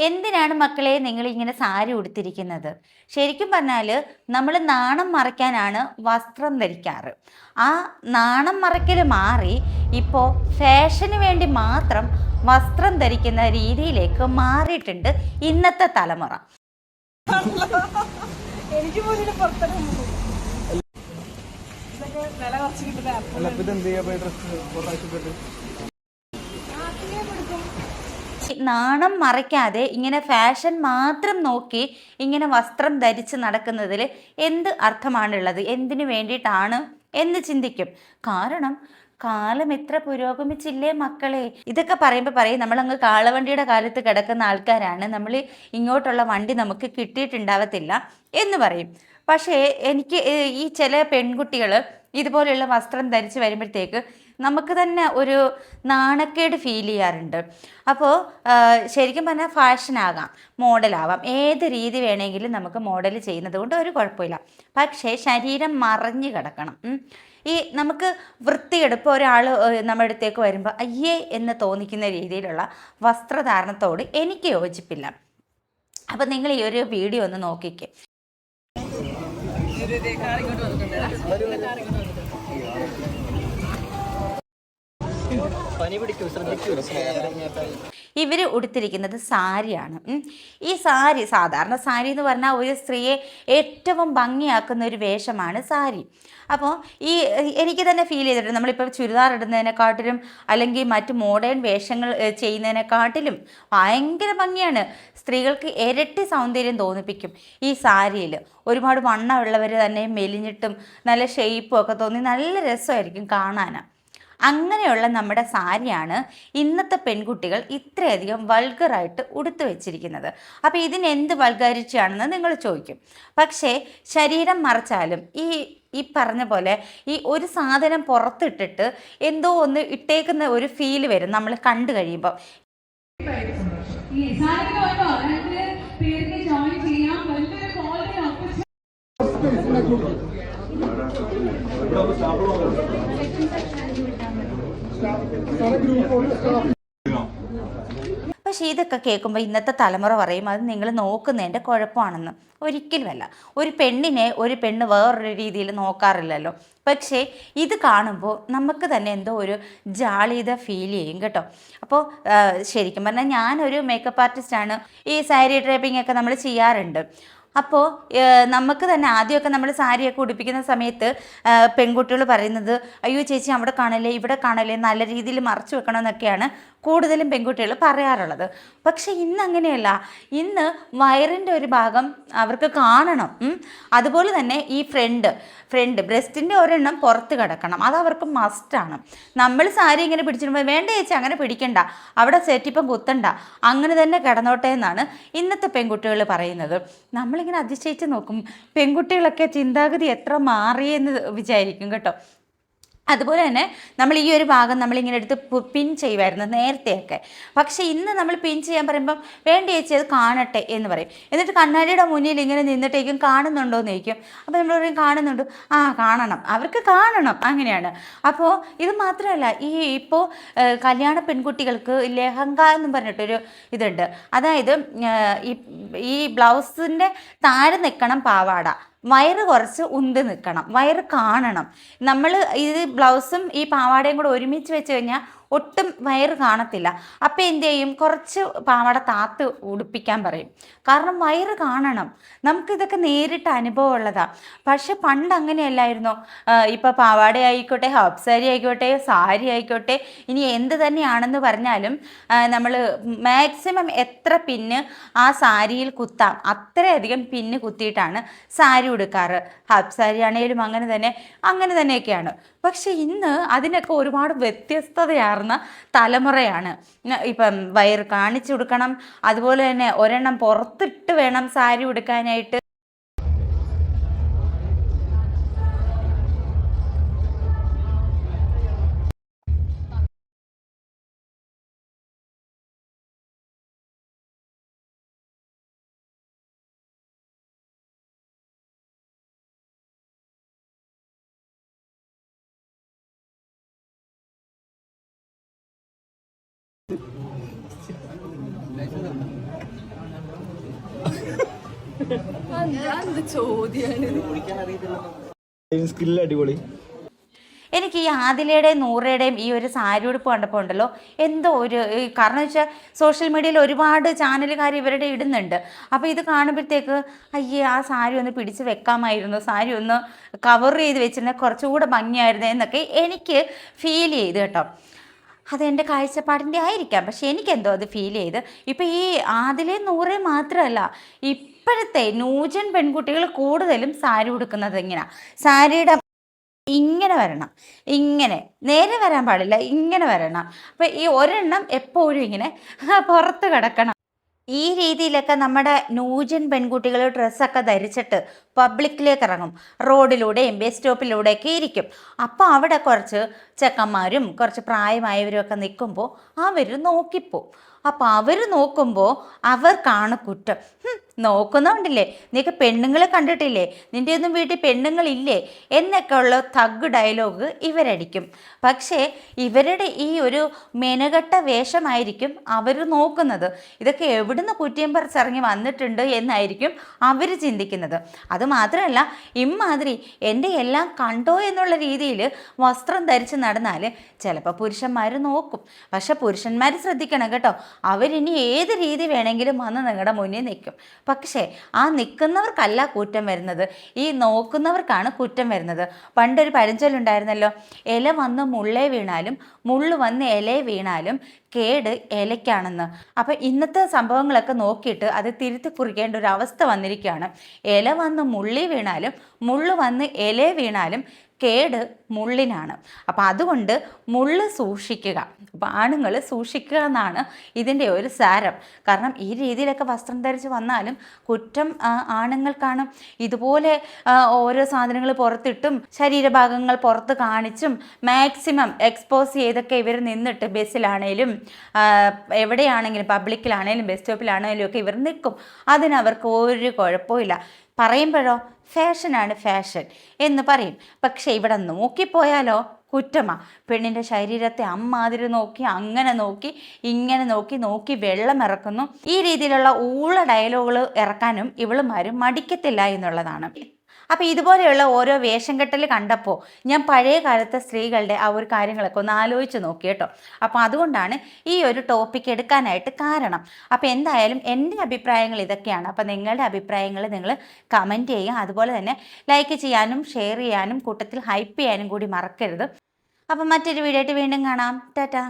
എന്തിനാണ് മക്കളെ നിങ്ങളിങ്ങനെ സാരി ഉടുത്തിരിക്കുന്നത്? ശരിക്കും പറഞ്ഞാൽ നമ്മൾ നാണം മറയ്ക്കാനാണ് വസ്ത്രം ധരിക്കാറ്. ആ നാണം മറയ്ക്കൽ മാറി ഇപ്പോൾ ഫാഷന് വേണ്ടി മാത്രം വസ്ത്രം ധരിക്കുന്ന രീതിയിലേക്ക് മാറിയിട്ടുണ്ട് ഇന്നത്തെ തലമുറ. എനിക്ക് നാണം മറയ്ക്കാതെ ഇങ്ങനെ ഫാഷൻ മാത്രം നോക്കി ഇങ്ങനെ വസ്ത്രം ധരിച്ച് നടക്കുന്നതിൽ എന്ത് അർത്ഥമാണുള്ളത്, എന്തിനു വേണ്ടിയിട്ടാണ് എന്ന് ചിന്തിക്കും. കാരണം കാലം എത്ര പുരോഗമിച്ചില്ലേ മക്കളെ. ഇതൊക്കെ പറയുമ്പോൾ പറയും നമ്മളങ്ങ് കാളവണ്ടിയുടെ കാലത്ത് കിടക്കുന്ന ആൾക്കാരാണ്, നമ്മൾ ഇങ്ങോട്ടുള്ള വണ്ടി നമുക്ക് കിട്ടിയിട്ടുണ്ടാവത്തില്ല എന്ന് പറയും. പക്ഷേ എനിക്ക് ഈ ചില പെൺകുട്ടികൾ ഇതുപോലെയുള്ള വസ്ത്രം ധരിച്ച് വരുമ്പോഴത്തേക്ക് നമുക്ക് തന്നെ ഒരു നാണക്കേട് ഫീൽ ചെയ്യാറുണ്ട്. അപ്പോൾ ശരിക്കും പറഞ്ഞാൽ ഫാഷനാകാം, മോഡലാവാം, ഏത് രീതി വേണമെങ്കിലും നമുക്ക് മോഡൽ ചെയ്യുന്നത് കൊണ്ട് ഒരു കുഴപ്പമില്ല. പക്ഷേ ശരീരം മറഞ്ഞു കിടക്കണം. ഈ നമുക്ക് വൃത്തിയെടുപ്പ് ഒരാൾ നമ്മുടെ അടുത്തേക്ക് വരുമ്പോൾ അയ്യേ എന്ന് തോന്നിക്കുന്ന രീതിയിലുള്ള വസ്ത്രധാരണത്തോട് എനിക്ക് യോജിപ്പില്ല. അപ്പം നിങ്ങൾ ഈ ഒരു വീഡിയോ ഒന്ന് നോക്കിക്കേ. ഇവർ ഉടുത്തിരിക്കുന്നത് സാരിയാണ്. ഈ സാരി, സാധാരണ സാരി എന്ന് പറഞ്ഞാൽ ഒരു സ്ത്രീയെ ഏറ്റവും ഭംഗിയാക്കുന്ന ഒരു വേഷമാണ് സാരി. അപ്പോൾ എനിക്ക് തന്നെ ഫീൽ ചെയ്തിട്ടുണ്ട്, നമ്മളിപ്പോൾ ചുരിദാർ ഇടുന്നതിനെക്കാട്ടിലും അല്ലെങ്കിൽ മറ്റ് മോഡേൺ വേഷങ്ങൾ ചെയ്യുന്നതിനെക്കാട്ടിലും ഭയങ്കര ഭംഗിയാണ്. സ്ത്രീകൾക്ക് ഇരട്ടി സൗന്ദര്യം തോന്നിപ്പിക്കും ഈ സാരിയിൽ. ഒരുപാട് വണ്ണമുള്ളവർ തന്നെ മെലിഞ്ഞിട്ടും നല്ല ഷേപ്പും ഒക്കെ തോന്നി നല്ല രസമായിരിക്കും കാണാൻ. അങ്ങനെയുള്ള നമ്മുടെ സാരിയാണ് ഇന്നത്തെ പെൺകുട്ടികൾ ഇത്രയധികം വൾഗറായിട്ട് ഉടുത്തു വെച്ചിരിക്കുന്നത്. അപ്പോൾ ഇതിനെന്ത് വൾഗാരിറ്റിയാണെന്ന് നിങ്ങൾ ചോദിക്കും. പക്ഷേ ശരീരം മറച്ചാലും ഈ പറഞ്ഞ പോലെ ഈ ഒരു സാധനം പുറത്തിട്ടിട്ട് എന്തോ ഒന്ന് ഇട്ടേക്കുന്ന ഒരു ഫീല് വരും നമ്മൾ കണ്ടു കഴിയുമ്പോൾ. പക്ഷേ ഇതൊക്കെ കേൾക്കുമ്പോൾ ഇന്നത്തെ തലമുറ പറയും അത് നിങ്ങൾ നോക്കുന്നതിൻ്റെ കുഴപ്പമാണെന്ന്. ഒരിക്കലുമല്ല. ഒരു പെണ്ണിനെ ഒരു പെണ്ണ് വേറൊരു രീതിയിൽ നോക്കാറില്ലല്ലോ. പക്ഷേ ഇത് കാണുമ്പോൾ നമുക്ക് തന്നെ എന്തോ ഒരു ജാളിത ഫീൽ ചെയ്യും കേട്ടോ. അപ്പോൾ ശരിക്കും പറഞ്ഞാൽ ഞാനൊരു മേക്കപ്പ് ആർട്ടിസ്റ്റാണ്. ഈ സാരി ഡ്രൈപ്പിംഗ് ഒക്കെ നമ്മൾ ചെയ്യാറുണ്ട്. അപ്പോൾ നമുക്ക് തന്നെ ആദ്യമൊക്കെ നമ്മൾ സാരിയൊക്കെ ഉടുപ്പിക്കുന്ന സമയത്ത് പെൺകുട്ടികൾ പറയുന്നത് അയ്യോ ചേച്ചി അവിടെ കാണല്ലേ ഇവിടെ കാണല്ലേ നല്ല രീതിയിൽ മറച്ചു വെക്കണമെന്നൊക്കെയാണ് കൂടുതലും പെൺകുട്ടികൾ പറയാറുള്ളത്. പക്ഷെ ഇന്ന് അങ്ങനെയല്ല. ഇന്ന് വയറിൻ്റെ ഒരു ഭാഗം അവർക്ക് കാണണം. അതുപോലെ തന്നെ ഈ ഫ്രണ്ട് ബ്രസ്റ്റിൻ്റെ ഒരെണ്ണം പുറത്ത് കിടക്കണം. അതവർക്ക് മസ്റ്റാണ്. നമ്മൾ സാരി ഇങ്ങനെ പിടിച്ചിടുമ്പോൾ വേണ്ട ചേച്ചി അങ്ങനെ പിടിക്കണ്ട, അവിടെ സെറ്റിപ്പം കുത്തണ്ട, അങ്ങനെ തന്നെ കിടന്നോട്ടെ എന്നാണ് ഇന്നത്തെ പെൺകുട്ടികൾ പറയുന്നത്. നമ്മളിങ്ങനെ അതിശയിച്ച് നോക്കും, പെൺകുട്ടികളൊക്കെ ചിന്താഗതി എത്ര മാറിയെന്ന് വിചാരിക്കും കേട്ടോ. അതുപോലെ തന്നെ നമ്മൾ ഈ ഒരു ഭാഗം നമ്മളിങ്ങനെ എടുത്ത് പിൻ ചെയ്യുമായിരുന്നു നേരത്തെയൊക്കെ. പക്ഷേ ഇന്ന് നമ്മൾ പിൻ ചെയ്യാൻ പറയുമ്പം വേണ്ട ചേച്ചി അത് കാണട്ടെ എന്ന് പറയും. എന്നിട്ട് കണ്ണാടിയുടെ മുന്നിൽ ഇങ്ങനെ നിന്നിട്ടേക്കും കാണുന്നുണ്ടോ എന്ന് ചോദിക്കും. അപ്പോൾ നമ്മൾ പറയും കാണുന്നുണ്ട്. ആ കാണണം, അവർക്ക് കാണണം, അങ്ങനെയാണ്. അപ്പോൾ ഇത് മാത്രമല്ല, ഇപ്പോൾ കല്യാണ പെൺകുട്ടികൾക്ക് ലെഹങ്ക എന്നും പറഞ്ഞിട്ടൊരു ഇതുണ്ട്. അതായത് ഈ ബ്ലൗസിൻ്റെ താഴെ നിൽക്കണം പാവാട, വയറ് കുറച്ച് ഉന്ത് നിൽക്കണം, വയറ് കാണണം. നമ്മൾ ഇത് ബ്ലൗസും ഈ പാവാടയും കൂടെ ഒരുമിച്ച് വെച്ച് കഴിഞ്ഞാൽ ഒട്ടും വയറ് കാണത്തില്ല. അപ്പം എന്ത് ചെയ്യും, കുറച്ച് പാവാട താത്ത് ഉടുപ്പിക്കാൻ പറയും. കാരണം വയറ് കാണണം. നമുക്കിതൊക്കെ നേരിട്ട് അനുഭവം ഉള്ളതാണ്. പക്ഷെ പണ്ട് അങ്ങനെയല്ലായിരുന്നു. ഇപ്പോൾ പാവാട ആയിക്കോട്ടെ, ഹാഫ് സാരി ആയിക്കോട്ടെ, സാരി ആയിക്കോട്ടെ, ഇനി എന്ത് തന്നെയാണെന്ന് പറഞ്ഞാലും നമ്മൾ മാക്സിമം എത്ര പിന്ന് ആ സാരിയിൽ കുത്താം അത്രയധികം പിന്ന് കുത്തിയിട്ടാണ് സാരി ഉടുക്കാറ്. ഹാഫ് സാരി ആണെങ്കിലും അങ്ങനെ തന്നെയൊക്കെയാണ്. പക്ഷെ ഇന്ന് അതിനൊക്കെ ഒരുപാട് വ്യത്യസ്തതയാർന്ന തലമുറയാണ്. ഇപ്പം വയറ് കാണിച്ചു കൊടുക്കണം, അതുപോലെ തന്നെ ഒരെണ്ണം പുറത്തിട്ട് വേണം സാരി ഉടുക്കാനായിട്ട്. സ്കില്ല് അടിപൊളി. എനിക്ക് ഈ ആദിലയുടെയും നൂറയുടെയും ഈ ഒരു സാരി ഉടുപ്പ് കണ്ടപ്പോൾ ഉണ്ടല്ലോ എന്തോ ഒരു കാരണം വെച്ചാൽ സോഷ്യൽ മീഡിയയിൽ ഒരുപാട് ചാനലുകാർ ഇവരുടെ ഇടുന്നുണ്ട്. അപ്പോൾ ഇത് കാണുമ്പോഴത്തേക്ക് അയ്യേ ആ സാരി ഒന്ന് പിടിച്ച് വെക്കാമായിരുന്നു, സാരി ഒന്ന് കവർ ചെയ്ത് വെച്ചിരുന്നാൽ കുറച്ചുകൂടെ ഭംഗിയായിരുന്നു എന്നൊക്കെ എനിക്ക് ഫീൽ ചെയ്ത് കേട്ടോ. അതെൻ്റെ കാഴ്ചപ്പാടിൻ്റെ ആയിരിക്കാം, പക്ഷെ എനിക്കെന്തോ അത് ഫീൽ ചെയ്ത്. ഇപ്പം ഈ ആദിലെ നൂറെ മാത്രമല്ല, ഇപ്പോഴത്തെ ന്യൂജൻ പെൺകുട്ടികൾ കൂടുതലും സാരി ഉടുക്കുന്നത് എങ്ങനെയാണ്, സാരിയുടെ ഇങ്ങനെ വരണം, ഇങ്ങനെ നേരെ വരാൻ പാടില്ല, ഇങ്ങനെ വരണം. അപ്പം ഈ ഒരെണ്ണം എപ്പോഴും ഇങ്ങനെ പുറത്ത് കിടക്കണം. ഈ രീതിയിലൊക്കെ നമ്മുടെ ന്യൂജൻ പെൺകുട്ടികൾ ഡ്രസ്സൊക്കെ ധരിച്ചിട്ട് പബ്ലിക്കിലേക്ക് ഇറങ്ങും, റോഡിലൂടെയും ബസ് സ്റ്റോപ്പിലൂടെയൊക്കെ ഇരിക്കും. അപ്പോൾ അവിടെ കുറച്ച് ചെക്കന്മാരും കുറച്ച് പ്രായമായവരും ഒക്കെ നിൽക്കുമ്പോൾ അവർ നോക്കിപ്പോവും. അപ്പോൾ അവർ നോക്കുമ്പോൾ അവർക്കാണ് കുറ്റം. നോക്കുന്നുണ്ടല്ലേ, നീക്ക് പെണ്ണുങ്ങളെ കണ്ടിട്ടില്ലേ, നിൻ്റെ ഒന്നും വീട്ടിൽ പെണ്ണുങ്ങളില്ലേ എന്നൊക്കെ ഉള്ള തഗ് ഡയലോഗ് ഇവരടിക്കും. പക്ഷേ ഇവരുടെ ഈ ഒരു മെനകെട്ട വേഷമായിരിക്കും അവർ നോക്കുന്നത്. ഇതൊക്കെ എവിടുന്ന് കുറ്റിയം പറിച്ചിറങ്ങി വന്നിട്ടുണ്ട് എന്നായിരിക്കും അവർ ചിന്തിക്കുന്നത്. അതുമാത്രമല്ല, ഇമ്മാതിരി എൻ്റെ എല്ലാം കണ്ടോ എന്നുള്ള രീതിയിൽ വസ്ത്രം ധരിച്ച് നടന്നാൽ ചിലപ്പോൾ പുരുഷന്മാർ നോക്കും. പക്ഷെ പുരുഷന്മാർ ശ്രദ്ധിക്കണം കേട്ടോ, അവരിനി ഏത് രീതി വേണമെങ്കിലും വന്ന് നിങ്ങളുടെ മുന്നിൽ നിൽക്കും. പക്ഷേ ആ നിൽക്കുന്നവർക്കല്ല കുറ്റം വരുന്നത്, ഈ നോക്കുന്നവർക്കാണ് കുറ്റം വരുന്നത്. പണ്ടൊരു പഴഞ്ചൊല്ലുണ്ടായിരുന്നല്ലോ, ഇല വന്ന് മുള്ളേ വീണാലും മുള്ളു വന്ന് ഇലയെ വീണാലും കേട് ഇലയ്ക്കാണെന്ന്. അപ്പം ഇന്നത്തെ സംഭവങ്ങളൊക്കെ നോക്കിയിട്ട് അത് തിരുത്തി കുറിക്കേണ്ട ഒരു അവസ്ഥ വന്നിരിക്കുകയാണ്. ഇല വന്ന് മുള്ളി വീണാലും മുള്ളു വന്ന് ഇലയെ വീണാലും കേട് മുള്ളിനാണ്. അപ്പം അതുകൊണ്ട് മുള്ള് സൂക്ഷിക്കുക, അപ്പം ആണുങ്ങൾ സൂക്ഷിക്കുക എന്നാണ് ഇതിൻ്റെ ഒരു സാരം. കാരണം ഈ രീതിയിലൊക്കെ വസ്ത്രം ധരിച്ച് വന്നാലും കുറ്റം ആണുങ്ങൾക്കാണ്. ഇതുപോലെ ഓരോ സാധനങ്ങൾ പുറത്തിട്ടും ശരീരഭാഗങ്ങൾ പുറത്ത് കാണിച്ചും മാക്സിമം എക്സ്പോസ് ചെയ്തൊക്കെ ഇവർ നിന്നിട്ട് ബസ്സിലാണേലും എവിടെയാണെങ്കിലും പബ്ലിക്കിലാണേലും ബസ് സ്റ്റോപ്പിലാണേലും ഒക്കെ ഇവർ നിൽക്കും. അതിനവർക്ക് ഒരു കുഴപ്പമില്ല. പറയുമ്പോഴോ ഫാഷനാണ് ഫാഷൻ എന്ന് പറയും. പക്ഷേ ഇവിടെ നോക്കിപ്പോയാലോ കുറ്റമാണ്. പെണ്ണിൻ്റെ ശരീരത്തെ അമ്മാതിരി നോക്കി, അങ്ങനെ നോക്കി, ഇങ്ങനെ നോക്കി നോക്കി വെള്ളം ഇറക്കുന്നു. ഈ രീതിയിലുള്ള ഊള ഡയലോഗുകൾ ഇറക്കാനും ഇവളുമാരും മടിക്കത്തില്ല എന്നുള്ളതാണ്. അപ്പോൾ ഇതുപോലെയുള്ള ഓരോ വേഷം കെട്ടൽ കണ്ടപ്പോൾ ഞാൻ പഴയ കാലത്തെ സ്ത്രീകളുടെ ആ ഒരു കാര്യങ്ങളൊക്കെ ഒന്ന് ആലോചിച്ച് നോക്കി കേട്ടോ. അപ്പോൾ അതുകൊണ്ടാണ് ഈ ഒരു ടോപ്പിക്ക് എടുക്കാനായിട്ട് കാരണം. അപ്പോൾ എന്തായാലും എൻ്റെ അഭിപ്രായങ്ങൾ ഇതൊക്കെയാണ്. അപ്പോൾ നിങ്ങളുടെ അഭിപ്രായങ്ങൾ നിങ്ങൾ കമൻറ്റ് ചെയ്യുക, അതുപോലെ തന്നെ ലൈക്ക് ചെയ്യാനും ഷെയർ ചെയ്യാനും കൂട്ടത്തിൽ ഹൈപ്പ് ചെയ്യാനും കൂടി മറക്കരുത്. അപ്പം മറ്റൊരു വീഡിയോ ആയിട്ട് വീണ്ടും കാണാം. ടാറ്റാ.